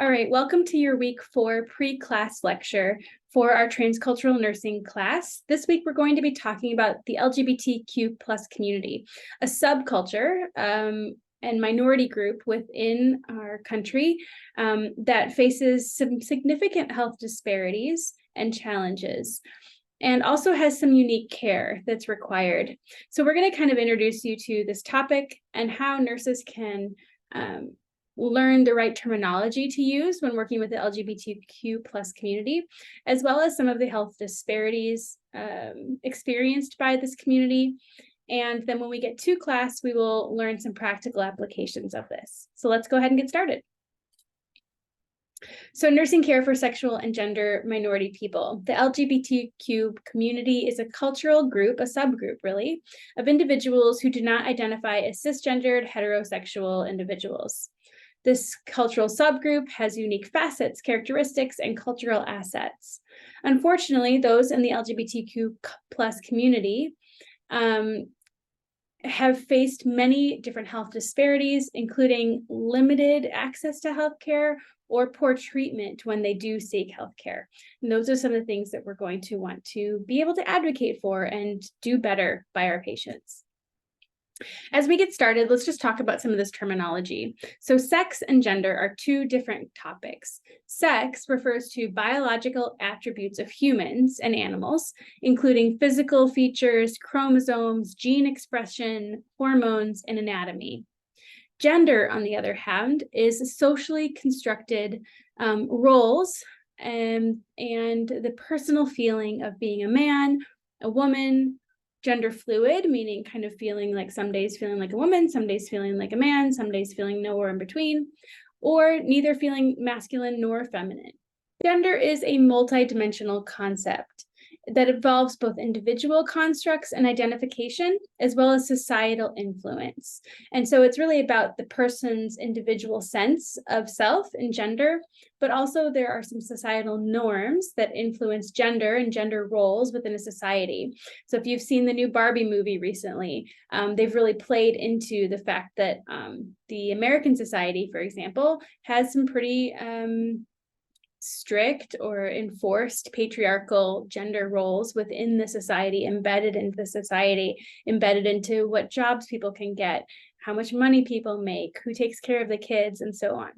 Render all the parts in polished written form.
All right, welcome to your week 4 pre-class lecture for our transcultural nursing class. This week, we're going to be talking about the LGBTQ plus community, a subculture and minority group within our country that faces some significant health disparities and challenges, and also has some unique care that's required. So we're going to kind of introduce you to this topic and how nurses can learn the right terminology to use when working with the LGBTQ plus community, as well as some of the health disparities experienced by this community. And then when we get to class, we will learn some practical applications of this. So let's go ahead and get started. So nursing care for sexual and gender minority people. The LGBTQ community is a cultural group, a subgroup really, of individuals who do not identify as cisgendered heterosexual individuals. This cultural subgroup has unique facets, characteristics, and cultural assets. Unfortunately, those in the LGBTQ plus community have faced many different health disparities, including limited access to healthcare or poor treatment when they do seek healthcare. And those are some of the things that we're going to want to be able to advocate for and do better by our patients. As we get started, let's just talk about some of this terminology. So sex and gender are two different topics. Sex refers to biological attributes of humans and animals, including physical features, chromosomes, gene expression, hormones, and anatomy. Gender, on the other hand, is socially constructed roles and the personal feeling of being a man, a woman, gender fluid, meaning kind of feeling like some days feeling like a woman, some days feeling like a man, some days feeling nowhere in between, or neither feeling masculine nor feminine. Gender is a multidimensional concept that involves both individual constructs and identification, as well as societal influence. And so it's really about the person's individual sense of self and gender, but also there are some societal norms that influence gender and gender roles within a society. So if you've seen the new Barbie movie recently, they've really played into the fact that the American society, for example, has some pretty strict or enforced patriarchal gender roles within the society, embedded into the society, embedded into what jobs people can get, how much money people make, who takes care of the kids, and so on.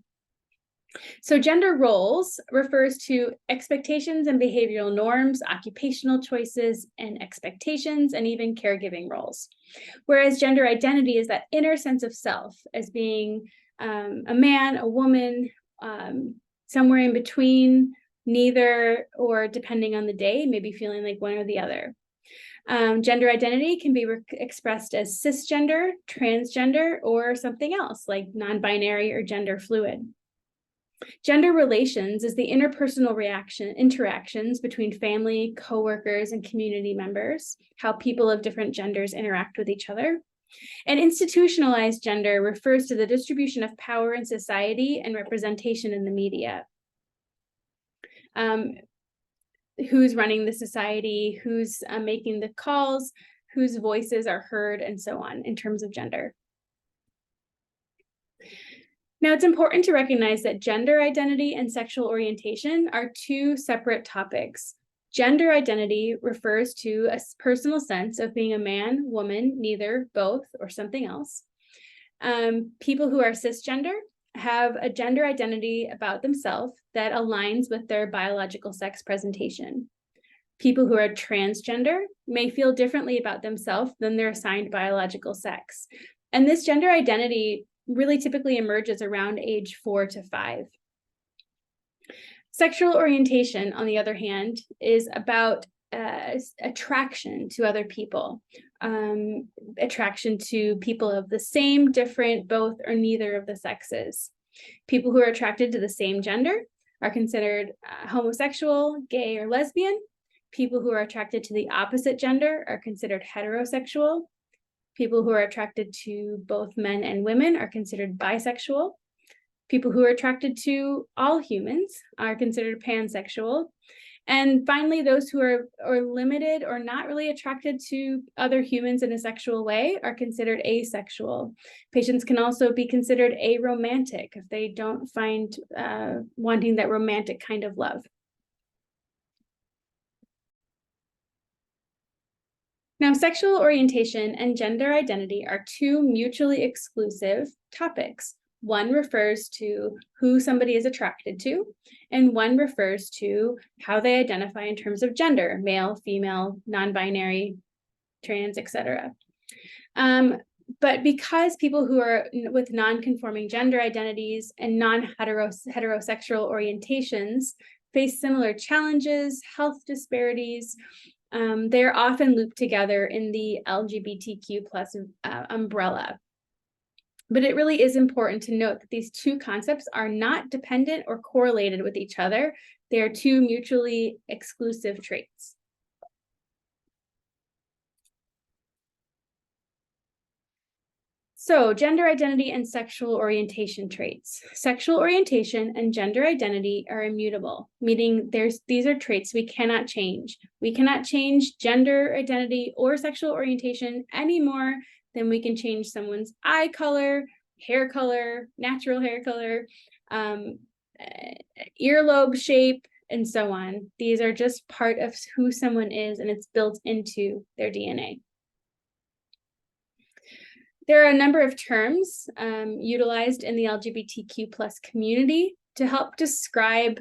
So gender roles refers to expectations and behavioral norms, occupational choices and expectations, and even caregiving roles. Whereas gender identity is that inner sense of self as being a man, a woman, somewhere in between, neither, or depending on the day, maybe feeling like one or the other. Gender identity can be expressed as cisgender, transgender, or something else like non-binary or gender fluid. Gender relations is the interpersonal interactions between family, coworkers, and community members, how people of different genders interact with each other. And institutionalized gender refers to the distribution of power in society and representation in the media. Who's running the society, who's making the calls, whose voices are heard, and so on in terms of gender. Now, it's important to recognize that gender identity and sexual orientation are two separate topics. Gender identity refers to a personal sense of being a man, woman, neither, both, or something else. People who are cisgender have a gender identity about themselves that aligns with their biological sex presentation. People who are transgender may feel differently about themselves than their assigned biological sex. And this gender identity really typically emerges around age 4 to 5. Sexual orientation, on the other hand, is about attraction to other people, attraction to people of the same, different, both, or neither of the sexes. People who are attracted to the same gender are considered homosexual, gay, or lesbian. People who are attracted to the opposite gender are considered heterosexual. People who are attracted to both men and women are considered bisexual. People who are attracted to all humans are considered pansexual. And finally, those who are limited or not really attracted to other humans in a sexual way are considered asexual. Patients can also be considered aromantic if they don't find wanting that romantic kind of love. Now, sexual orientation and gender identity are two mutually exclusive topics. One refers to who somebody is attracted to, and one refers to how they identify in terms of gender, male, female, non-binary, trans, etc. But because people who are with non-conforming gender identities and non-heterosexual orientations face similar challenges, health disparities, they're often looped together in the LGBTQ plus umbrella. But it really is important to note that these two concepts are not dependent or correlated with each other. They are two mutually exclusive traits. So, gender identity and sexual orientation traits. Sexual orientation and gender identity are immutable, meaning these are traits we cannot change. We cannot change gender identity or sexual orientation any more than we can change someone's eye color, natural hair color, earlobe shape, and so on. These are just part of who someone is, and it's built into their DNA. There are a number of terms utilized in the LGBTQ plus community to help describe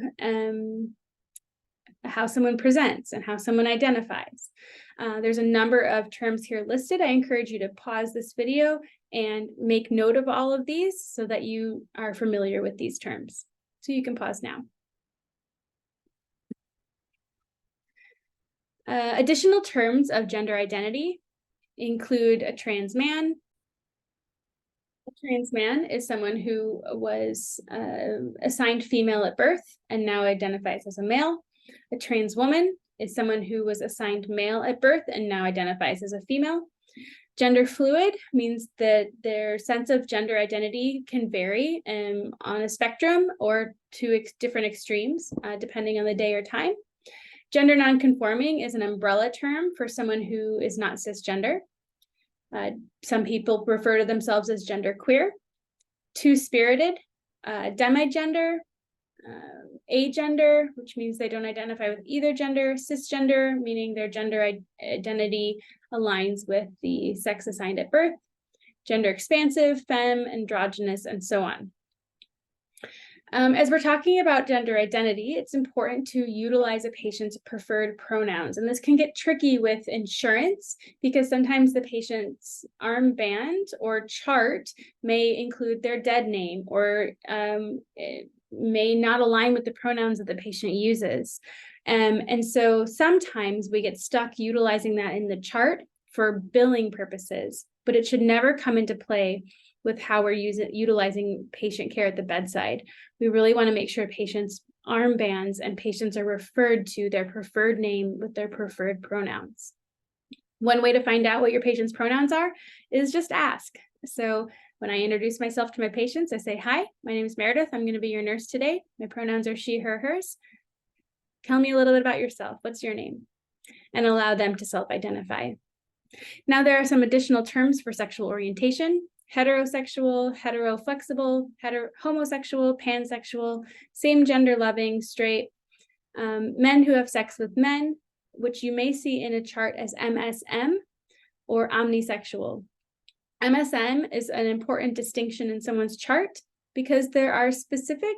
how someone presents and how someone identifies. There's a number of terms here listed. I encourage you to pause this video and make note of all of these so that you are familiar with these terms. So you can pause now. Additional terms of gender identity include a trans man. A trans man is someone who was assigned female at birth and now identifies as a male. A trans woman is someone who was assigned male at birth and now identifies as a female. Gender fluid means that their sense of gender identity can vary on a spectrum or to different extremes, depending on the day or time. Gender nonconforming is an umbrella term for someone who is not cisgender. Some people refer to themselves as genderqueer. Two-spirited, demigender, agender, which means they don't identify with either gender. Cisgender, meaning their gender identity aligns with the sex assigned at birth. Gender expansive, femme, androgynous, and so on. As we're talking about gender identity, it's important to utilize a patient's preferred pronouns. And this can get tricky with insurance because sometimes the patient's armband or chart may include their dead name or it may not align with the pronouns that the patient uses. And so sometimes we get stuck utilizing that in the chart for billing purposes, but it should never come into play with how we're utilizing patient care at the bedside. We really want to make sure patients' armbands and patients are referred to their preferred name with their preferred pronouns. One way to find out what your patient's pronouns are is just ask. So when I introduce myself to my patients, I say, "Hi, my name is Meredith. I'm going to be your nurse today. My pronouns are she, her, hers. Tell me a little bit about yourself. What's your name?" And allow them to self-identify. Now, there are some additional terms for sexual orientation: heterosexual, heteroflexible, homosexual, pansexual, same gender loving, straight, men who have sex with men, which you may see in a chart as MSM, or omnisexual. MSM is an important distinction in someone's chart because there are specific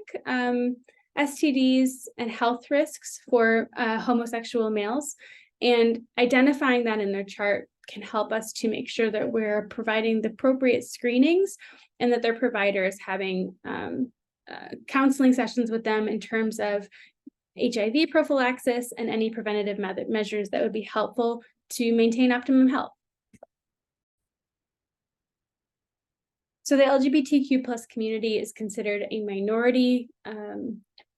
STDs and health risks for homosexual males, and identifying that in their chart can help us to make sure that we're providing the appropriate screenings and that their provider is having counseling sessions with them in terms of HIV prophylaxis and any preventative measures that would be helpful to maintain optimum health. So the LGBTQ plus community is considered a minority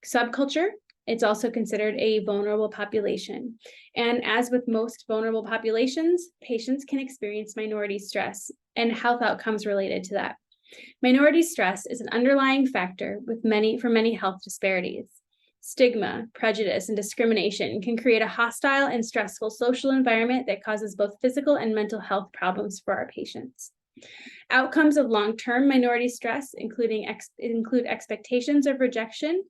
subculture. It's also considered a vulnerable population. And as with most vulnerable populations, patients can experience minority stress and health outcomes related to that. Minority stress is an underlying factor for many health disparities. Stigma, prejudice, and discrimination can create a hostile and stressful social environment that causes both physical and mental health problems for our patients. Outcomes of long-term minority stress include expectations of rejection,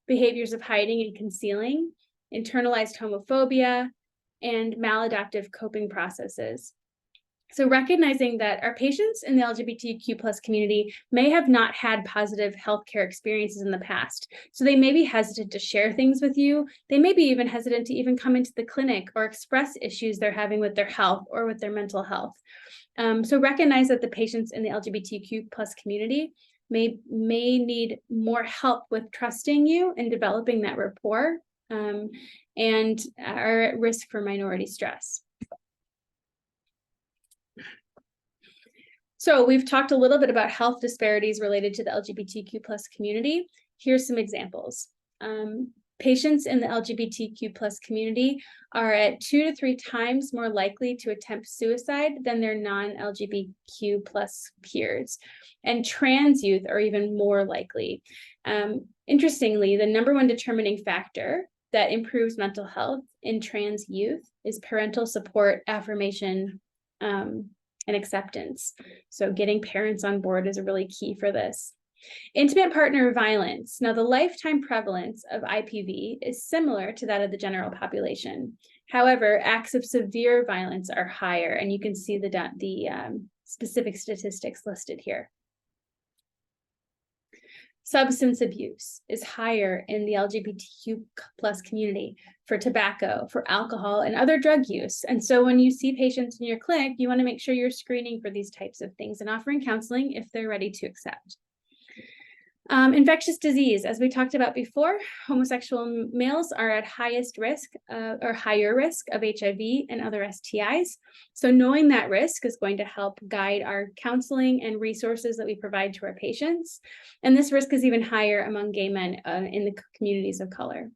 behaviors of hiding and concealing, internalized homophobia, and maladaptive coping processes. So recognizing that our patients in the LGBTQ+ community may have not had positive healthcare experiences in the past. So they may be hesitant to share things with you. They may be even hesitant to even come into the clinic or express issues they're having with their health or with their mental health. So recognize that the patients in the LGBTQ+ community may need more help with trusting you and developing that rapport, and are at risk for minority stress. So we've talked a little bit about health disparities related to the LGBTQ+ community. Here's some examples. Patients in the LGBTQ+ community are at 2 to 3 times more likely to attempt suicide than their non-LGBTQ+ peers. And trans youth are even more likely. Interestingly, the #1 determining factor that improves mental health in trans youth is parental support, affirmation, and acceptance. So getting parents on board is really key for this. Intimate partner violence. Now, the lifetime prevalence of IPV is similar to that of the general population. However, acts of severe violence are higher, and you can see the specific statistics listed here. Substance abuse is higher in the LGBTQ+ community for tobacco, for alcohol, and other drug use. And so when you see patients in your clinic, you want to make sure you're screening for these types of things and offering counseling if they're ready to accept. Infectious disease, as we talked about before, homosexual males are at highest risk or higher risk of HIV and other STIs. So knowing that risk is going to help guide our counseling and resources that we provide to our patients. And this risk is even higher among gay men in the communities of color.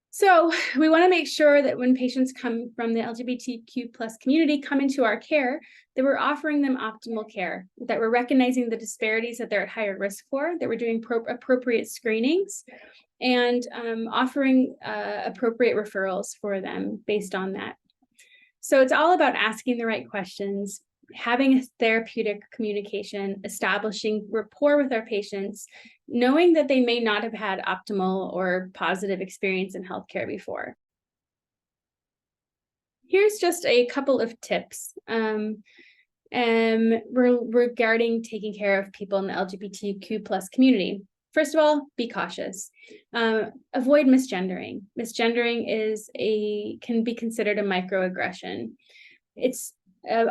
So we want to make sure that when patients come from the LGBTQ+ community come into our care, that we're offering them optimal care, that we're recognizing the disparities that they're at higher risk for, that we're doing appropriate screenings, and offering appropriate referrals for them based on that. So it's all about asking the right questions, having a therapeutic communication, establishing rapport with our patients, knowing that they may not have had optimal or positive experience in healthcare before. Here's just a couple of tips regarding taking care of people in the LGBTQ+ community. First of all, be cautious. Avoid misgendering. Misgendering can be considered a microaggression. It's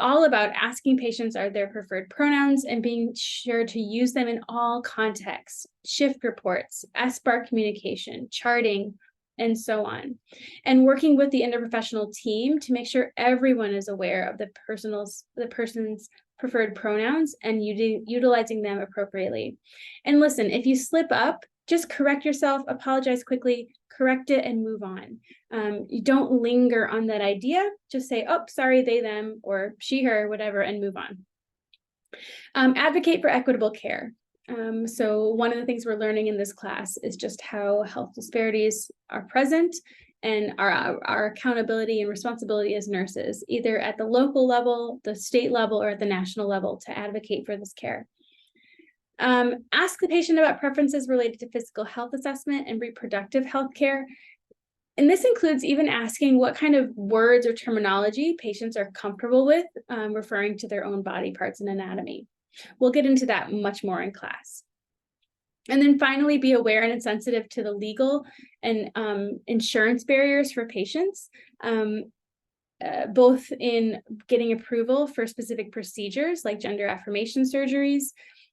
all about asking patients are their preferred pronouns and being sure to use them in all contexts, shift reports, SBAR communication, charting, and so on. And working with the interprofessional team to make sure everyone is aware of the person's preferred pronouns and utilizing them appropriately. And listen, if you slip up, just correct yourself, apologize quickly, correct it, and move on. You don't linger on that idea. Just say, oh, sorry, they, them, or she, her, whatever, and move on. Advocate for equitable care. So one of the things we're learning in this class is just how health disparities are present and our accountability and responsibility as nurses, either at the local level, the state level, or at the national level to advocate for this care. Ask the patient about preferences related to physical health assessment and reproductive health care. And this includes even asking what kind of words or terminology patients are comfortable with referring to their own body parts and anatomy. We'll get into that much more in class. And then finally, be aware and sensitive to the legal and insurance barriers for patients, both in getting approval for specific procedures like gender affirmation surgeries,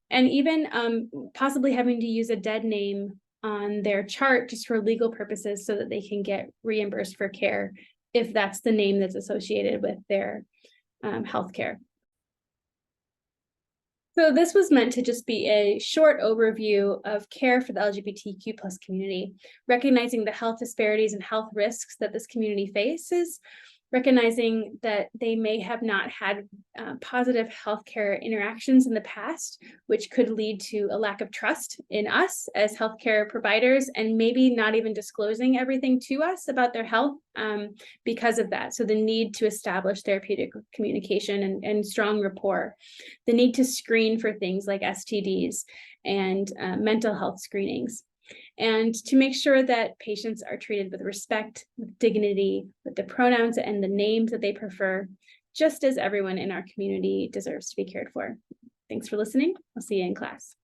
and even possibly having to use a dead name on their chart just for legal purposes so that they can get reimbursed for care if that's the name that's associated with their healthcare. So this was meant to just be a short overview of care for the LGBTQ+ community, recognizing the health disparities and health risks that this community faces, recognizing that they may have not had positive healthcare interactions in the past, which could lead to a lack of trust in us as healthcare providers, and maybe not even disclosing everything to us about their health because of that. So the need to establish therapeutic communication and strong rapport, the need to screen for things like STDs and mental health screenings, and to make sure that patients are treated with respect, with dignity, with the pronouns and the names that they prefer, just as everyone in our community deserves to be cared for. Thanks for listening. I'll see you in class.